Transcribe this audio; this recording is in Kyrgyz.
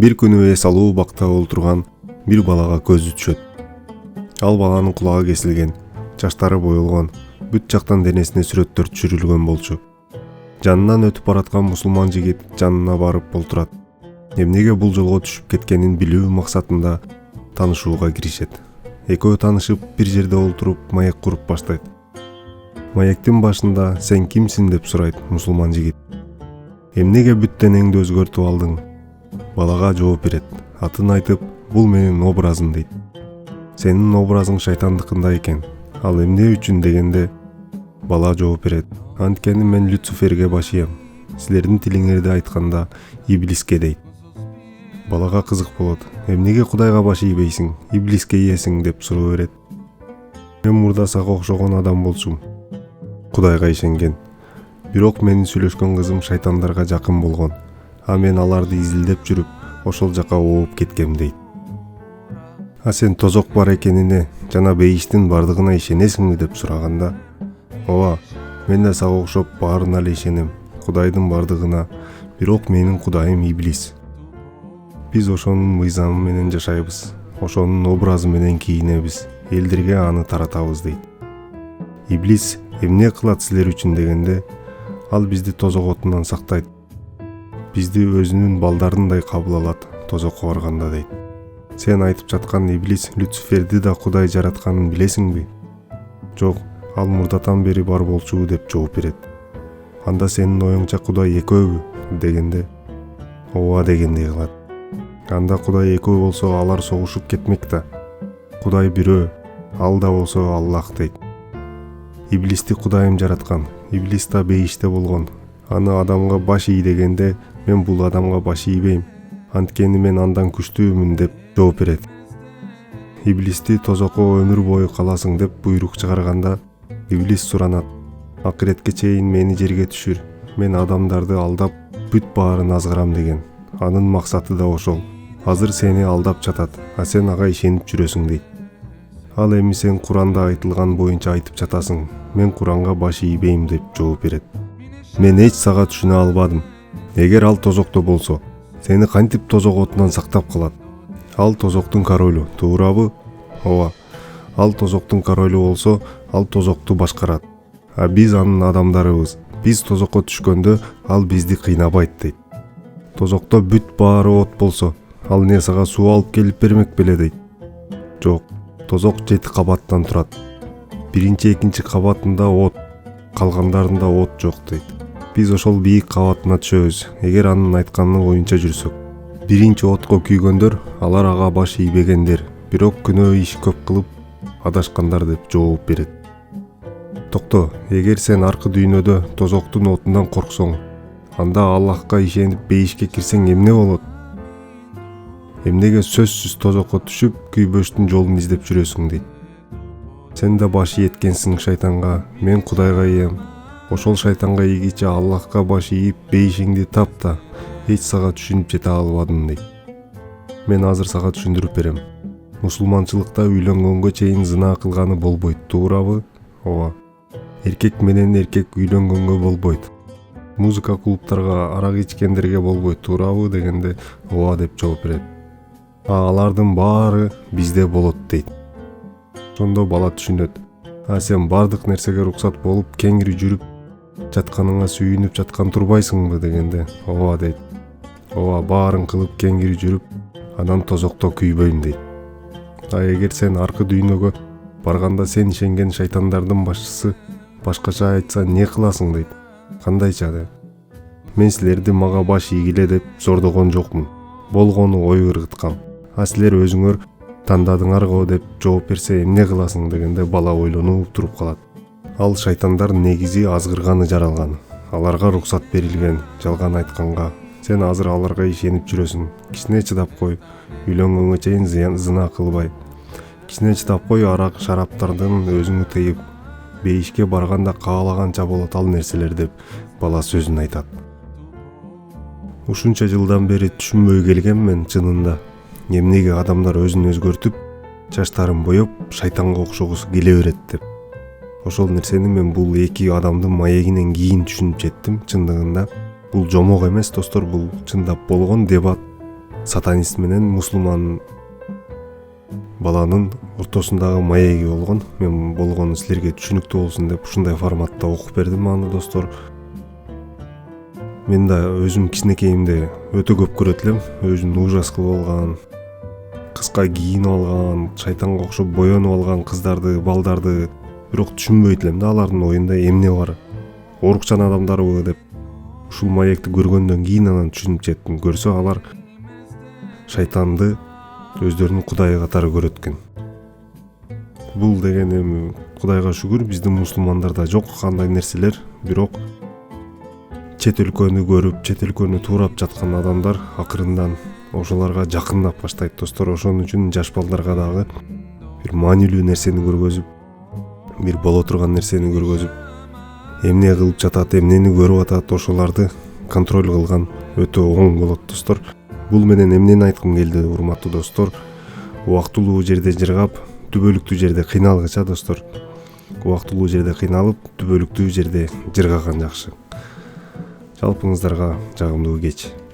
Бир күнү эс алуу убакта отурган бир балага көзү түшөт. Ал баланын кулагы кесилген, чачтары боелгон, бүт жактан денесине сүрөттөр түшүрүлгөн болчу. Жанынан өтүп бараткан мусулман жигит жанына барып олтурат. Эмнеге бул жолго түшүп кеткенин билүү максатында таанышууга киришет. Экөө таанышып бир жерде олтуруп маек куруп баштайт. Маектин башында "Сен кимсиң?" деп сурайт мусулман жигит. "Эмнеге бүт денеңди өзгөртүп алдың?" Балага жооп берет. Атын айтып, "Бул менин образым" дейт. "Сенин образың шайтандыкында экен. Ал эмне үчүн?" дегенде бала жооп берет. "Анткени мен Люциферге баш ийем. Силердин тилиңерде айтканда иблиске" дейт. Балага кызык болот. "Эмнеге Кудайга баш ийбейсиң, иблиске ийесиң?" деп суроо берет. "Мен мурда сага окшогон адам болчумун. Кудайга ишенген. Бирок менин сүйлөшкөн кызым шайтандарга жакын болгон. А мен аларды изилдеп жүрүп, ошол жака ооп кеткем" дейт. "А сен тозок бар экенине жана бейиштин бардыгына ишенесиңби?" деп сураганда, "Ооба, мен да сага окшоп баарына эле ишенем, Кудайдын бардыгына, бирок менин Кудайым иблис. Биз ошонун мыйзамы менен жашайбыз, ошонун образы менен кийинебиз, элдерге аны таратабыз" дейт. "Иблис эмне кылат силер үчүн?" дегенде, ал бизди тозок отунан сактайт. Бизди өзүнүн балдарындай кабыл алат тозокко барганда" дейт. "Сен айтып жаткан иблис Люциферди да Кудай жаратканын билесиңби?" "Жок, ал мурдатан бери бар болчу" деп жооп берет. "Анда сенин оюңча Кудай экөөбү?" дегенде, "Ооба" дегендей кылат. "Анда Кудай экөө болсо алар согушуп кетмек да. Кудай бирөө, ал да болсо Аллах" дейт. "Иблисти Кудайым жараткан, иблис да бейиште болгон. Аны адамга баш ий дегенде, мен бул адамга баш ийбейм, анткени мен андан күчтүүмүн" деп жооп берет. Иблисти тозокко өмүр бою каласың деп буйрук чыгарганда, иблис суранат: "Акыретке чейин мени жерге түшүр, мен адамдарды алдап бүт баарын азгырам" деген. Анын максаты да ошол. Азыр сени алдап жатат, а сен ага ишенип жүрөсүң" дейт. "Ал эми сен Куранда айтылган боюнча айтып жатасың, мен Куранга баш ийбейм" деп жооп берет. "Мен эч сага түшүнө албадым. Эгер ал тозокто болсо, сени кантип тозок отунан сактап калат? Ал тозоктун королу, туурабы?" "Ооба. Ал тозоктун королу болсо, ал тозокту башкарат. А биз анын адамдарыбыз. Биз тозокко түшкөндө, ал бизди кыйнабайт" дейт. "Тозокто бүт баары от болсо, ал эмне сага суу алып келип бермек беле?" дейт. "Жок, тозок 7 кабаттан турат. Биринчи, экинчи кабатында от, калгандарында от жок" дейт. "Биз ошол бийик кабатына түшөбүз, эгер анын айтканы боюнча жүрсөк. Биринчи отко күйгөндөр, алар ага баш ийбегендер, бирок күнөө иш көп кылып адашкандар" деп жооп берет. "Токто, эгер сен аркы дүйнөдө тозоктун отунан корксоң, анда Аллахка ишенип бейишке кирсең эмне болот? Эмнеге сөзсүз тозокко түшүп, күйбөштүн жолун издеп жүрөсүң" дейт. "Сен да баш ийеткенсиң шайтанга, мен Кудайга ийем. Ошол шайтанга ийгиче Аллахка баш ийип бейишиңди тап да, эч сага түшүнүп жете албадым" дейт. "Мен азыр сага түшүндүрүп берем. Мусулманчылыкта үйлөнгөнгө чейин зына кылганы болбойт, туурабы?" "Ооба. Эркек менен эркек үйлөнгөнгө болбойт. Музыка клубтарга, арак ичкендерге болбойт, туурабы?" дегенде, "Ооба" деп жооп берет. "А алардын баары бизде болот" дейт. Ошондо бала түшүнөт. "А сен бардык нерсеге уруксат болуп кеңири жүрүп жатканыңа сүйүнүп жаткан турбайсыңбы?" дегенде, "Ооба" дейт. "Ооба, баарын кылып кеңири жүрүп, анан тозокто күйбөйм" дейт. "А эгер сен аркы дүйнөгө барганда сен ишенген шайтандардын башчысы башкача айтса эмне кыласың?" дейт. "Кандайча?" дейт. "Мен силерди мага баш ийгиле деп зордогон жокмун. Болгону ой ыргыткам. А силер өзүңөр тандадыңар го" деп жооп берсе эмне кыласың?" дегенде бала ойлонуп туруп калат. Ал шайтандар негизи азгырганы жаралган. Аларга уруксат берилген жалган айтканга. Сен азыр аларга ишенип жүрөсүң. Кичине чыдап кой, үйлөнгөнгө чейин зына кылбай. Кичине чыдап кой, арак шараптардын өзүңү тыйып, бейишке барганда каалаганча болот ал нерселер" деп бала сөзүн айтат. Ушунча жылдан бери түшүнбөй келгенмен чынында, эмнеге адамдар өзүн өзгөртүп, чачтарын боеп, шайтанга окшогусу келе берет деп. Ошол нерсени мен бул эки адамдын маегинен кийин түшүнүп жеттим. Чындыгында бул жомок эмес достор, бул чындап болгон дебат. сатанист менен мусулман баланын ортосундагы маеги болгон. Мен болгону силерге түшүнүктүү болсун деп ушундай форматта окуп бердим аны достор. Мен да өзүм кичинекейимде өтө көп көрөт элем. Өзүн ужас кылып алган, кыска кийинип алган, шайтанга окшоп боенуп алган кыздарды, балдарды бирок түшүнбөйт элем да алардын оюнда эмне бар. Орукчан адамдарбы деп ушул маекти көргөндөн кийин анан түшүнүп жеттим. Көрсө алар шайтанды өздөрүнүн кудайы катары көрөт экен. Бул деген эми Кудайга шүгүр биздин мусулмандарда жок кандай нерселер, бирок чет өлкөнү көрүп, чет өлкөнү туурап жаткан адамдар акырындан ошолорго жакындап баштайт достор. Ошон үчүн жаш балдарга дагы бир маанилүү нерсени көргөзүп, бир боло турган нерсени көргөзүп, эмне кылып жатат, эмнени көрүп атат, ошолорду контроль кылган өтө оң болот достор. Бул менен эмнени айткым келди, урматтуу достор? Убактылуу жерде жыргап, түбөлүктүү жерде кыйналгыча достор. Убактылуу жерде кыйналып, түбөлүктүү жерде жыргаган жакшы. Жалпыңыздарга жагымдуу кеч.